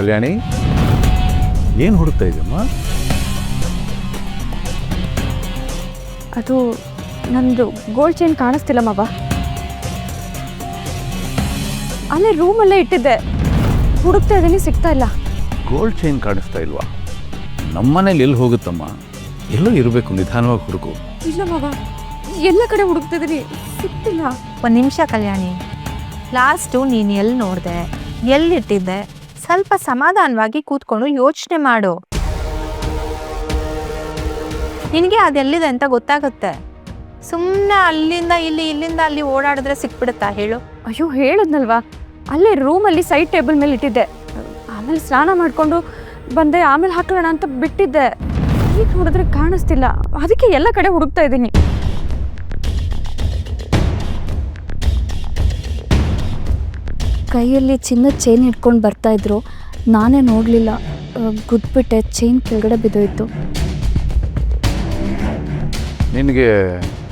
ಕಲ್ಯಾಣಿ, ಏನು ಹುಡುಕ್ತಾ ಇದೆಯಮ್ಮ? ಅದು ನಂದು ಗೋಲ್ಡ್ ಚೈನ್ ಕಾಣಿಸ್ತಿಲ್ಲ ಮಾವ. ಅಲ್ಲೇ ರೂಮಲ್ಲೇ ಇಟ್ಟಿದ್ದೆ, ಹುಡುಕ್ತಾ ಇದ್ದೀನಿ, ಸಿಗ್ತಾ ಇಲ್ಲ. ಗೋಲ್ಡ್ ಚೈನ್ ಕಾಣಿಸ್ತಾ ಇಲ್ವಾ? ನಮ್ಮನೇಲಿ ಎಲ್ಲಿ ಹೋಗುತ್ತಮ್ಮ? ಎಲ್ಲೋ ಇರಬೇಕು, ನಿಧಾನವಾಗಿ ಹುಡುಕು. ಇಲ್ಲ ಮಾವ, ಎಲ್ಲ ಕಡೆ ಹುಡುಕ್ತಿದ್ದೀನಿ, ಸಿಗ್ತಿಲ್ಲ. ಒಂದು ನಿಮಿಷ ಕಲ್ಯಾಣಿ, ಲಾಸ್ಟು ನೀನು ಎಲ್ಲಿ ನೋಡಿದೆ, ಎಲ್ಲಿಟ್ಟಿದ್ದೆ, ಸ್ವಲ್ಪ ಸಮಾಧಾನವಾಗಿ ಕೂತ್ಕೊಂಡು ಯೋಚನೆ ಮಾಡು. ನಿನಗೆ ಅದೆಲ್ಲಿದೆ ಅಂತ ಗೊತ್ತಾಗುತ್ತೆ. ಸುಮ್ಮನೆ ಅಲ್ಲಿಂದ ಇಲ್ಲಿ ಇಲ್ಲಿಂದ ಅಲ್ಲಿ ಓಡಾಡಿದ್ರೆ ಸಿಕ್ಬಿಡುತ್ತಾ ಹೇಳು? ಅಯ್ಯೋ ಹೇಳಿದ್ನಲ್ವಾ, ಅಲ್ಲೇ ರೂಮಲ್ಲಿ ಸೈಡ್ ಟೇಬಲ್ ಮೇಲೆ ಇಟ್ಟಿದ್ದೆ. ಆಮೇಲೆ ಸ್ನಾನ ಮಾಡಿಕೊಂಡು ಬಂದೆ, ಆಮೇಲೆ ಹಾಕೋಣ ಅಂತ ಬಿಟ್ಟಿದ್ದೆ. ಈಗ ನೋಡಿದ್ರೆ ಕಾಣಿಸ್ತಿಲ್ಲ, ಅದಕ್ಕೆ ಎಲ್ಲ ಕಡೆ ಹುಡುಕ್ತಾ ಇದ್ದೀನಿ. ಕೈಯಲ್ಲಿ ಚಿನ್ನದ ಚೈನ್ ಇಟ್ಕೊಂಡು ಬರ್ತಾಯಿದ್ರು, ನಾನೇ ನೋಡಲಿಲ್ಲ, ಗುದ್ಬಿಟ್ಟೆ, ಚೈನ್ ಕೆಳಗಡೆ ಬಿದ್ದೋಯ್ತು. ನಿನಗೆ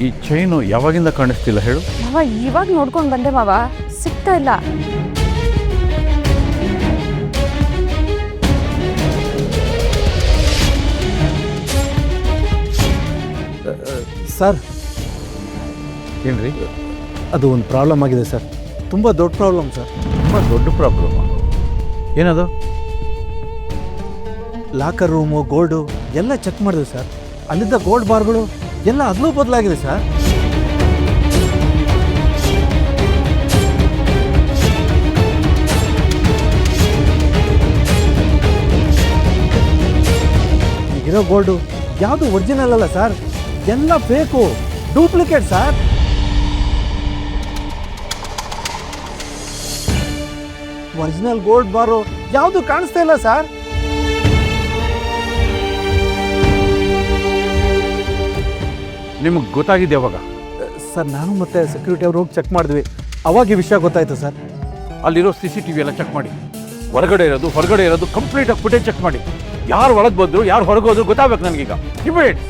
ಈ ಚೈನು ಯಾವಾಗಿಂದ ಕಾಣಿಸ್ತಿಲ್ಲ ಹೇಳು? ಮಾವ, ಇವಾಗ ನೋಡ್ಕೊಂಡು ಬಂದೆ ಮಾವ, ಸಿಗ್ತಾ ಇಲ್ಲ. ಸರ್, ಏನ್ರಿ? ಅದು ಒಂದು ಪ್ರಾಬ್ಲಮ್ ಆಗಿದೆ ಸರ್, ತುಂಬ ದೊಡ್ಡ ಪ್ರಾಬ್ಲಮ್ ಸರ್. ತುಂಬ ದೊಡ್ಡ ಪ್ರಾಬ್ಲಮ್. ಏನದು? ಲಾಕರ್ ರೂಮು, ಗೋಲ್ಡು ಎಲ್ಲ ಚೆಕ್ ಮಾಡಿದೆ ಸರ್. ಅಲ್ಲಿದ್ದ ಗೋಲ್ಡ್ ಬಾರ್ಗಳು ಎಲ್ಲ ಅದನ್ನೂ ಬದಲಾಗಿದೆ ಸರ್. ಈಗಿರೋ ಗೋಲ್ಡು ಯಾವುದು ಒರಿಜಿನಲ್ ಅಲ್ಲ ಸರ್, ಎಲ್ಲ fake, duplicate sir. Original gold bar ಯಾವುದು ಕಾಣಿಸ್ತಾ ಇಲ್ಲ ಸರ್. ನಿಮಗೆ ಗೊತ್ತಾಗಿದೆ ಯಾವಾಗ? ಸರ್, ನಾನು ಮತ್ತೆ ಸೆಕ್ಯೂರಿಟಿ ಅವ್ರು ಹೋಗಿ ಚೆಕ್ ಮಾಡಿದ್ವಿ, ಅವಾಗ ಈ ವಿಷಯ ಗೊತ್ತಾಯ್ತು ಸರ್. ಅಲ್ಲಿರೋ CCTV ಎಲ್ಲ ಚೆಕ್ ಮಾಡಿ, ಹೊರಗಡೆ ಇರೋದು ಹೊರಗಡೆ ಇರೋದು ಕಂಪ್ಲೀಟಾಗಿ ಫುಟೇಜ್ ಚೆಕ್ ಮಾಡಿ. ಯಾರು ಒಳಗೆ ಬಂದರು, ಯಾರು ಹೊರಗೆ ಹೋದ್ರು ಗೊತ್ತಾಗಬೇಕು ನನಗೀಗ. ಇಮಿಡಿಯೇಟ್